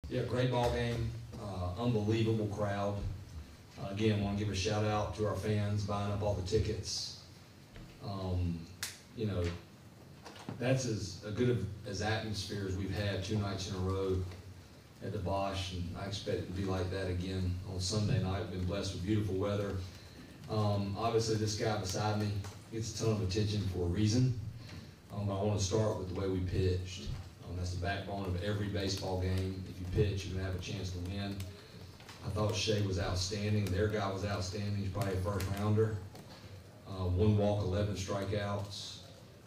Yeah, great ball game, unbelievable crowd. Again, want to give a shout out to our fans buying up all the tickets. You know, that's as good as atmosphere as we've had 2 nights in a row at the Bosch, and I expect it to be like that again on Sunday night. We've been blessed with beautiful weather. Obviously, this guy beside me gets a ton of attention for a reason. I want to start with the way we pitched. That's the backbone of every baseball game. If you pitch, you're going to have a chance to win. I thought Shea was outstanding. Their guy was outstanding. He's probably a first rounder. 1 walk, 11 strikeouts.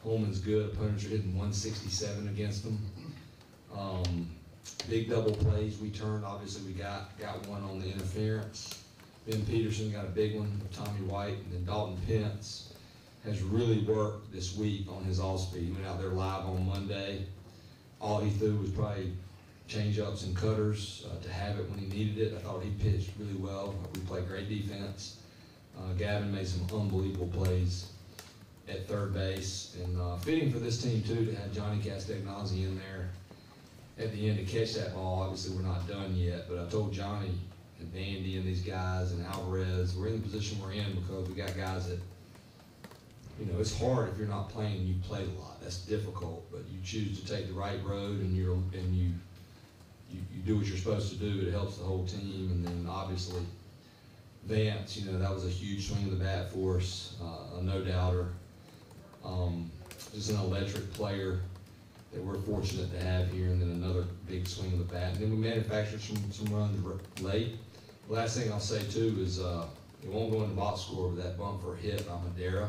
Holman's good. Opponents are hitting 167 against them. Big double plays we turned. Obviously, we got one on the interference. Ben Peterson got a big one with Tommy White, and then Dalton Pence has really worked this week on his all-speed. He went out there live on Monday. All he threw was probably change-ups and cutters to have it when he needed it. I thought he pitched really well. We played great defense. Gavin made some unbelievable plays at third base. And fitting for this team, too, to have Johnny Castagnozzi in there at the end to catch that ball. Obviously, we're not done yet, but I told Johnny and Andy and these guys and Alvarez, we're in the position we're in because we got guys that, you know, it's hard if you're not playing and you played a lot. That's difficult, but you choose to take the right road and you do what you're supposed to do. It helps the whole team. And then obviously Vance, you know, that was a huge swing of the bat for us, a no-doubter. Just an electric player that we're fortunate to have here, and then another big swing of the bat. And then we manufactured some runs late. The last thing I'll say too is it won't go in the box score, but that bump for a hit by Madera,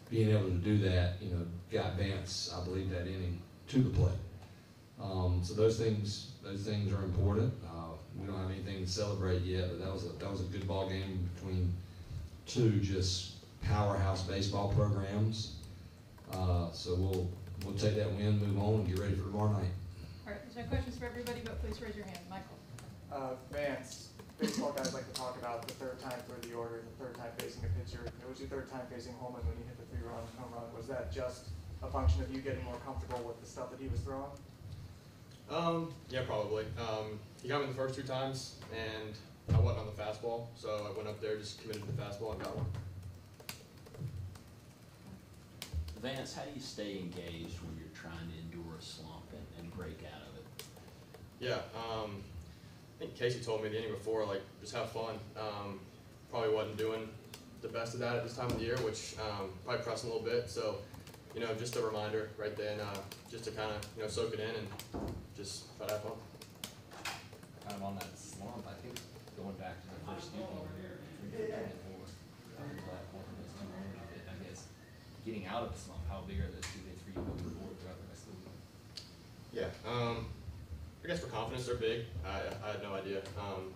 being able to do that, you know, got Vance, I believe, that inning to the plate. So those things are important. We don't have anything to celebrate yet, but that was a good ball game between 2 just powerhouse baseball programs. So we'll take that win, move on, and get ready for tomorrow night. All right, there's no questions for everybody, but please raise your hand. Michael. Vance, baseball guys like to talk about the third time through the order, the third time facing a pitcher. It was your third time facing Holman when you hit the 3-run home run. Was that just a function of you getting more comfortable with the stuff that he was throwing? Yeah, probably. He got me the first 2 times, and I wasn't on the fastball, so I went up there, just committed to the fastball, and got one. Vance, how do you stay engaged when you're trying to endure a slump and break out of it? Yeah, I think Casey told me the inning before, like, just have fun. Probably wasn't doing the best of that at this time of the year, which probably pressed a little bit. So, you know, just a reminder right then, just to kind of, you know, soak it in and just try to have fun. Kind of on that slump, I think going back to the first game over here, I guess getting out of the slump, how big are those 2 days for you moving forward throughout the rest of the week? Yeah, I guess for confidence they're big. I had no idea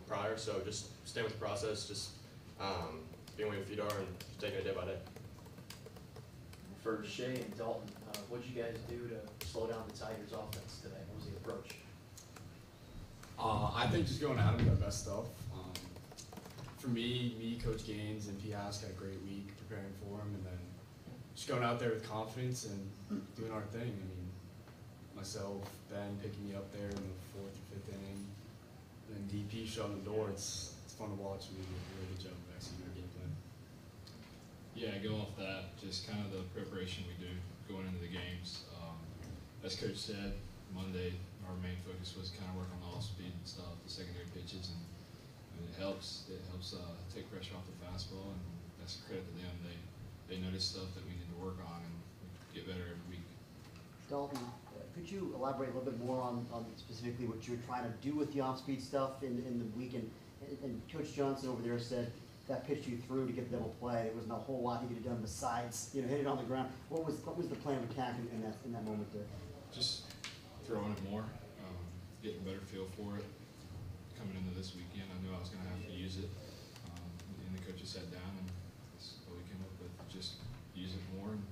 prior, so just staying with the process, just being where your feet are and just taking it day by day. For Shea and Dalton, what did you guys do to slow down the Tigers' offense today? What was the approach? I think just going at them with our best stuff. For me, Coach Gaines, and P. Hask had a great week preparing for him, and then just going out there with confidence and doing our thing. I mean, myself, Ben picking me up there in the 4th or 5th inning, and then DP shutting the door. It's fun to watch. We did a really good job of executing our game plan. Yeah, go off that, just kind of the preparation we do going into the games. As Coach said, Monday our main focus was kind of work on the off-speed and stuff, the secondary pitches, and it helps take pressure off the fastball, and that's a credit to them. They notice stuff that we need to work on, and we get better every week. Dalton, could you elaborate a little bit more on specifically what you're trying to do with the off-speed stuff in the weekend? And Coach Johnson over there said that pitch you threw to get the double play, there wasn't a whole lot he could have done besides, you know, hit it on the ground. What was the plan of attack in that moment there? Just throwing it more, getting a better feel for it. Coming into this weekend, I knew I was going to have to use it. And the coaches sat down, and that's what we came up with. Just use it more, and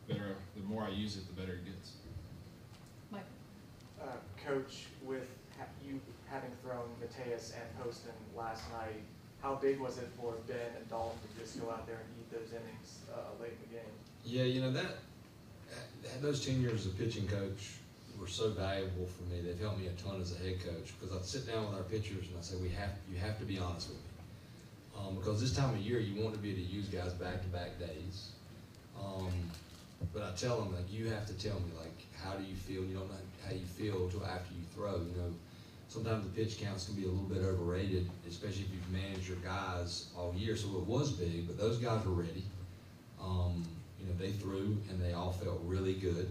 better. The more I use it, the better it gets. Mike. Coach, with you having thrown Mateus and Poston last night, how big was it for Ben and Dalton to just go out there and eat those innings late in the game? Yeah, you know, those 10 years as a pitching coach, were so valuable for me. They've helped me a ton as a head coach, because I sit down with our pitchers and I say, you have to be honest with me. Because this time of year, you want to be able to use guys back-to-back days. But I tell them, like, you have to tell me, like, how do you feel? You don't know how you feel until after you throw. You know, sometimes the pitch counts can be a little bit overrated, especially if you've managed your guys all year. So it was big, but those guys were ready. You know, they threw and they all felt really good.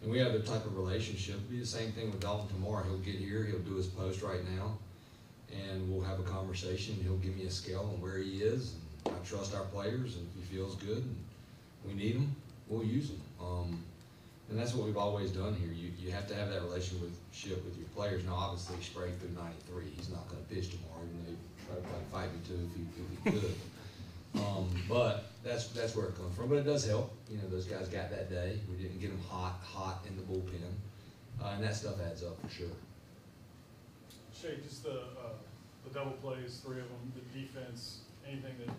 And we have the type of relationship. It'll be the same thing with Dalton tomorrow. He'll get here, he'll do his post right now, and we'll have a conversation. He'll give me a scale on where he is. And I trust our players, and if he feels good and we need him, we'll use him. And that's what we've always done here. You have to have that relationship with your players. Now, obviously, Sprague threw 93. He's not going to pitch tomorrow, even though he'd probably fight me too if he could. But that's where it comes from. But it does help. You know, those guys got that day. We didn't get them hot in the bullpen. And that stuff adds up for sure. Shay, just the double plays, 3 of them, the defense, anything that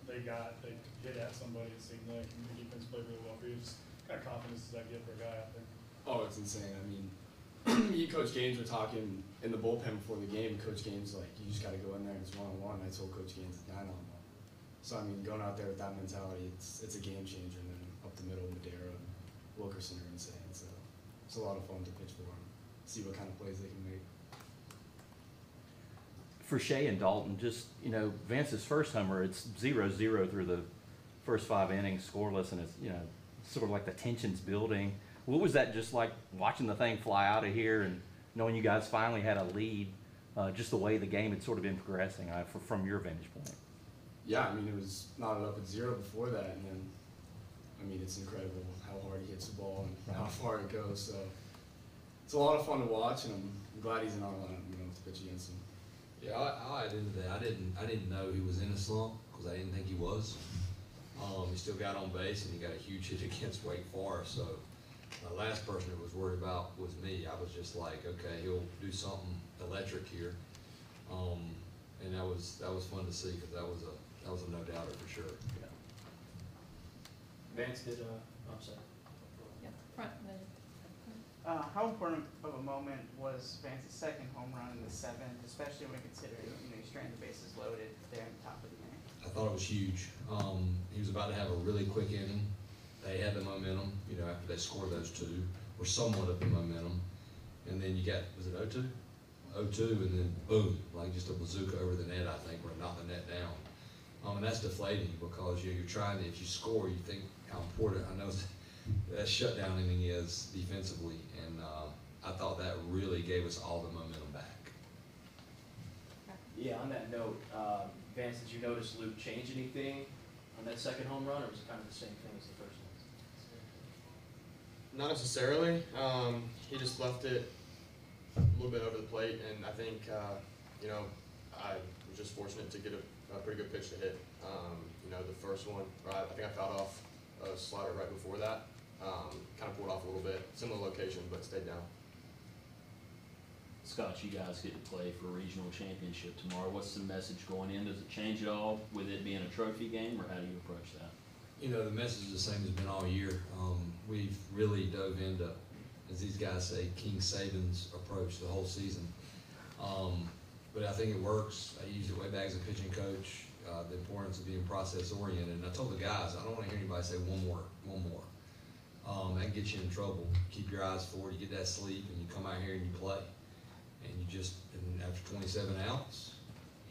they got, they hit at somebody, it seemed like, and the defense played really well for you. Just kind of confidence does that give for a guy out there? Oh, it's insane. I mean, me and Coach Gaines were talking in the bullpen before the game. Coach Gaines like, you just got to go in there and it's one-on-one. I told Coach Gaines it's 9-on-1. So I mean, going out there with that mentality, it's a game changer. And then up the middle, Madera, Wilkerson are insane. So it's a lot of fun to pitch for them, see what kind of plays they can make. For Shay and Dalton, just, you know, Vance's first homer, it's 0-0 through the first 5 innings, scoreless, and it's, you know, sort of like the tension's building. What was that just like, watching the thing fly out of here and knowing you guys finally had a lead, just the way the game had sort of been progressing from your vantage point? Yeah, I mean, it was knotted up at 0 before that, and then, I mean, it's incredible how hard he hits the ball and how far it goes. So it's a lot of fun to watch, and I'm glad he's in our lineup, you know, to pitch against him. Yeah, I'll add into that. I didn't know he was in a slump because I didn't think he was. He still got on base, and he got a huge hit against Wake Forest. So the last person that was worried about was me. I was just like, okay, he'll do something electric here, and that was fun to see, because that was a no doubter for sure. Yeah. Vance did, I'm sorry. Yeah, front, and then. How important of a moment was Vance's second home run in the 7th, especially when considering, you know, you strand the bases loaded there at the top of the inning? I thought it was huge. He was about to have a really quick inning. They had the momentum, you know, after they scored those 2, or somewhat of the momentum. And then you got, was it 0-2? 0-2, and then boom, like just a bazooka over the net, I think, where it knocked the net down. And that's deflating, because you're trying to, if you score, you think how important, I know that shutdown inning is defensively, and I thought that really gave us all the momentum back. Yeah, on that note, Vance, did you notice Luke change anything on that second home run, or was it kind of the same thing as the first one? Not necessarily. He just left it a little bit over the plate, and I think, you know, I was just fortunate to get a pretty good pitch to hit. You know, the first one, I think I fouled off a slider right before that. Kind of pulled off a little bit, similar location, but stayed down. Scott, you guys get to play for a regional championship tomorrow. What's the message going in? Does it change at all with it being a trophy game, or how do you approach that? You know, the message is the same as been all year. We've really dove into, as these guys say, King Saban's approach the whole season. But I think it works. I used it way back as a pitching coach, the importance of being process-oriented. And I told the guys, I don't want to hear anybody say one more. That gets you in trouble. Keep your eyes forward, you get that sleep, and you come out here and you play. And you just, and after 27 outs,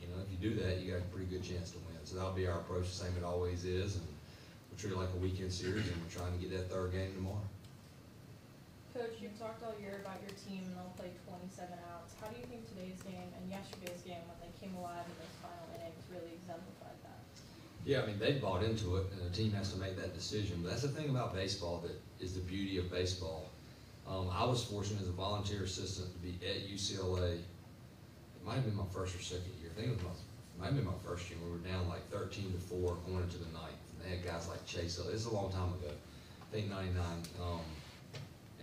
you know, if you do that, you got a pretty good chance to win. So that'll be our approach, the same it always is. And we'll treat it like a weekend series, and we're trying to get that 3rd game tomorrow. Coach, you've talked all year about your team, and they'll play 27 outs. How do you think today's game and yesterday's game, when they came alive in those final innings, really exemplified that? Yeah, I mean, they bought into it, and the team has to make that decision. But that's the thing about baseball that is the beauty of baseball. I was fortunate as a volunteer assistant to be at UCLA. It might have been my 1st or 2nd year. I think it might have been my 1st year. We were down like 13-4 going into the 9th. And they had guys like Chase. This is a long time ago. I think 99.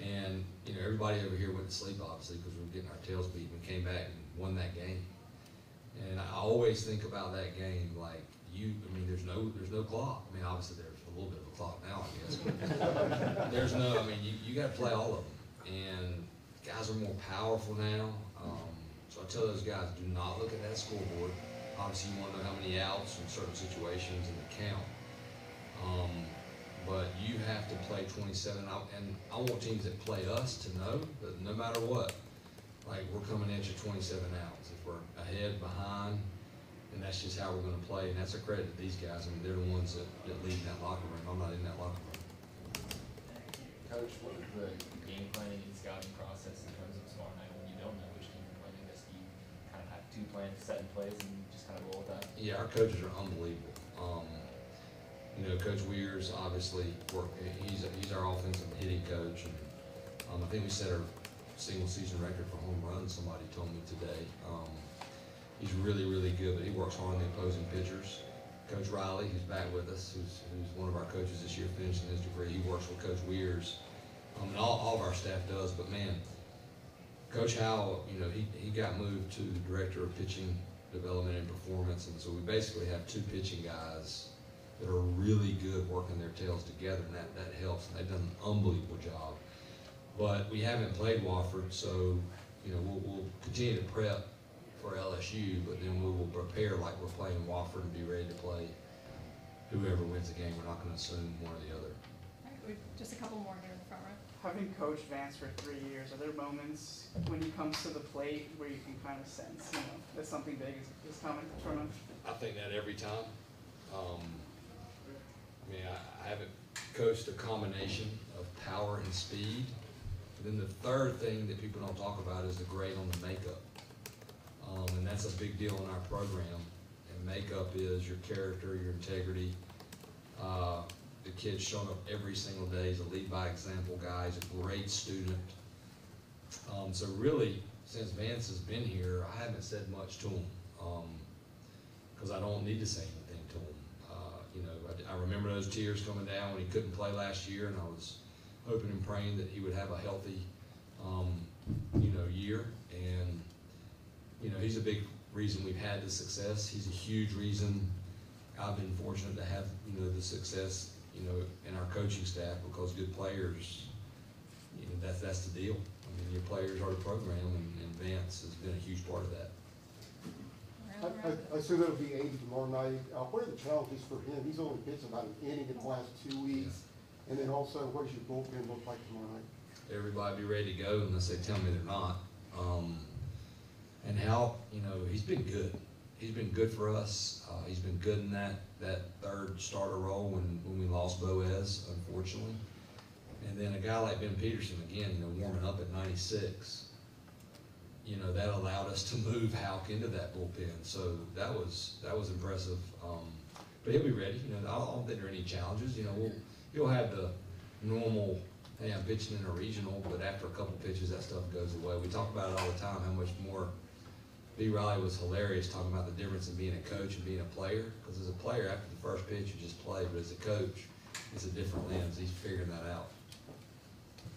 And, you know, everybody over here went to sleep, obviously, because we were getting our tails beat. We came back and won that game. And I always think about that game like there's no clock. I mean, obviously there's a little bit of a clock now, I guess. But there's no, I mean, you got to play all of them. And guys are more powerful now. So I tell those guys, do not look at that scoreboard. Obviously, you want to know how many outs in certain situations and the count. But you have to play 27 out, and I want teams that play us to know that no matter what, like we're coming at you 27 outs. If we're ahead, behind, and that's just how we're going to play. And that's a credit to these guys. I mean, they're the ones that lead that locker room. I'm not in that locker room. Coach, what is the game planning and scouting process in terms of tomorrow night when you don't know which team you're playing against? Do you kind of have two plans set in place and just kind of roll with that? Yeah, our coaches are unbelievable. You know, Coach Weirs obviously he's our offensive hitting coach, and I think we set our single season record for home runs. Somebody told me today. He's really, really good, but he works hard on the opposing pitchers. Coach Riley, who's back with us, who's one of our coaches this year, finishing his degree. He works with Coach Weirs, and all of our staff does. But man, Coach Howell, you know, he got moved to the director of pitching development and performance, and so we basically have two pitching guys that are really good working their tails together, and that helps. And they've done an unbelievable job. But we haven't played Wofford, so you know we'll continue to prep for LSU, but then we will prepare like we're playing Wofford and be ready to play whoever wins the game. We're not going to assume one or the other. All right, we've just a couple more here in the front row. Having coached Vance for 3 years, are there moments when he comes to the plate where you can kind of sense, you know, that something big is coming from him? I think that every time. I mean, I haven't coached a combination of power and speed. But then the third thing that people don't talk about is the grade on the makeup. And that's a big deal in our program. And makeup is your character, your integrity. The kid's showing up every single day. He's a lead by example guy. He's a great student. So really, since Vance has been here, I haven't said much to him because I don't need to say anything to him. You know, I remember those tears coming down when he couldn't play last year, and I was hoping and praying that he would have a healthy, you know, year. And you know, he's a big reason we've had the success. He's a huge reason I've been fortunate to have, you know, the success, you know, in our coaching staff, because good players, you know, that's the deal. I mean, your players are the program, and Vance has been a huge part of that. I assume it'll be 80 tomorrow night. What are the challenges for him? He's only pitched about an inning in the last 2 weeks. And then also, what does your bullpen look like tomorrow night? Everybody be ready to go unless they tell me they're not. And Hal, you know, he's been good. He's been good for us. He's been good in that third starter role when we lost Boaz, unfortunately. And then a guy like Ben Peterson, again, you know, warming up at 96. You know, that allowed us to move Houck into that bullpen. So that was impressive. But he'll be ready. You know, I don't think there are any challenges. You know, he'll have the normal, hey, I'm pitching in a regional, but after a couple pitches, that stuff goes away. We talk about it all the time, how much more B. Riley was hilarious talking about the difference in being a coach and being a player. Because as a player, after the first pitch, you just play. But as a coach, it's a different lens. He's figuring that out.